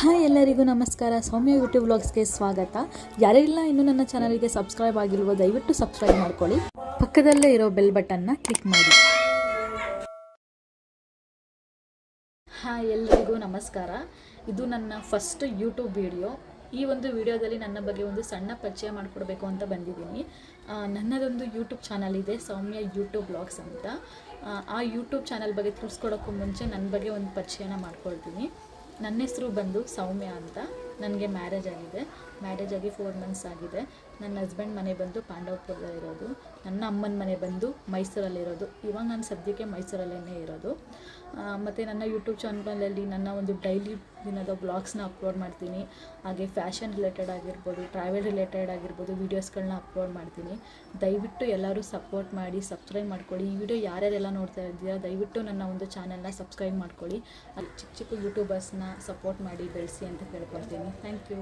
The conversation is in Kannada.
ಹಾಯ್ ಎಲ್ಲರಿಗೂ ನಮಸ್ಕಾರ. ಸೌಮ್ಯ ಯೂಟ್ಯೂಬ್ ವ್ಲಾಗ್ಸ್ಗೆ ಸ್ವಾಗತ. ಯಾರೆಲ್ಲ ಇನ್ನೂ ನನ್ನ ಚಾನಲ್ಗೆ ಸಬ್ಸ್ಕ್ರೈಬ್ ಆಗಿಲ್ವೋ ದಯವಿಟ್ಟು ಸಬ್ಸ್ಕ್ರೈಬ್ ಮಾಡ್ಕೊಳ್ಳಿ. ಪಕ್ಕದಲ್ಲೇ ಇರೋ ಬೆಲ್ ಬಟನ್ನ ಕ್ಲಿಕ್ ಮಾಡಿ. ಹಾಯ್ ಎಲ್ಲರಿಗೂ ನಮಸ್ಕಾರ. ಇದು ನನ್ನ ಫಸ್ಟ್ ಯೂಟ್ಯೂಬ್ ವಿಡಿಯೋ. ಈ ಒಂದು ವಿಡಿಯೋದಲ್ಲಿ ನನ್ನ ಬಗ್ಗೆ ಒಂದು ಸಣ್ಣ ಪರಿಚಯ ಮಾಡಿಕೊಡ್ಬೇಕು ಅಂತ ಬಂದಿದ್ದೀನಿ. ನನ್ನದೊಂದು ಯೂಟ್ಯೂಬ್ ಚಾನಲ್ ಇದೆ, ಸೌಮ್ಯ ಯೂಟ್ಯೂಬ್ ವ್ಲಾಗ್ಸ್ ಅಂತ. ಆ ಯೂಟ್ಯೂಬ್ ಚಾನಲ್ ಬಗ್ಗೆ ತಿಳಿಸ್ಕೊಡೋಕ್ಕೂ ಮುಂಚೆ ನನ್ನ ಬಗ್ಗೆ ಒಂದು ಪರಿಚಯನ ಮಾಡ್ಕೊಳ್ತೀನಿ. ನನ್ನ ಹೆಸರು ಬಂದು ಸೌಮ್ಯ ಅಂತ. ನನಗೆ ಮ್ಯಾರೇಜ್ ಆಗಿ 4 ಮಂತ್ಸ್ ಆಗಿದೆ. ನನ್ನ ಹಸ್ಬೆಂಡ್ ಮನೆ ಬಂದು ಪಾಂಡವಪುರದಲ್ಲಿರೋದು. ನನ್ನ ಅಮ್ಮನ ಮನೆ ಬಂದು ಮೈಸೂರಲ್ಲಿರೋದು. ಇವಾಗ ನಾನು ಸದ್ಯಕ್ಕೆ ಮೈಸೂರಲ್ಲೇ ಇರೋದು. ಮತ್ತು ನನ್ನ ಯೂಟ್ಯೂಬ್ ಚಾನಲಲ್ಲಿ ನನ್ನ ಒಂದು ಡೈಲಿ ದಿನದ ಬ್ಲಾಗ್ಸ್ನ ಅಪ್ಲೋಡ್ ಮಾಡ್ತೀನಿ. ಹಾಗೆ ಫ್ಯಾಷನ್ ರಿಲೇಟೆಡ್ ಆಗಿರ್ಬೋದು, ಟ್ರಾವೆಲ್ ರಿಲೇಟೆಡ್ ಆಗಿರ್ಬೋದು ವಿಡಿಯೋಸ್ಗಳನ್ನ ಅಪ್ಲೋಡ್ ಮಾಡ್ತೀನಿ. ದಯವಿಟ್ಟು ಎಲ್ಲರೂ ಸಪೋರ್ಟ್ ಮಾಡಿ, ಸಬ್ಸ್ಕ್ರೈಬ್ ಮಾಡ್ಕೊಳ್ಳಿ. ಈ ವಿಡಿಯೋ ಯಾರ್ಯಾರೆಲ್ಲ ನೋಡ್ತಾ ಇದ್ದೀರಾ ದಯವಿಟ್ಟು ನನ್ನ ಒಂದು ಚಾನಲ್ನ ಸಬ್ಸ್ಕ್ರೈಬ್ ಮಾಡ್ಕೊಳ್ಳಿ. ಚಿಕ್ಕ ಯೂಟ್ಯೂಬರ್ಸ್ನ ಸಪೋರ್ಟ್ ಮಾಡಿ ಬೆಳೆಸಿ ಅಂತ ಕೇಳ್ಕೊಳ್ತೀನಿ. Thank you.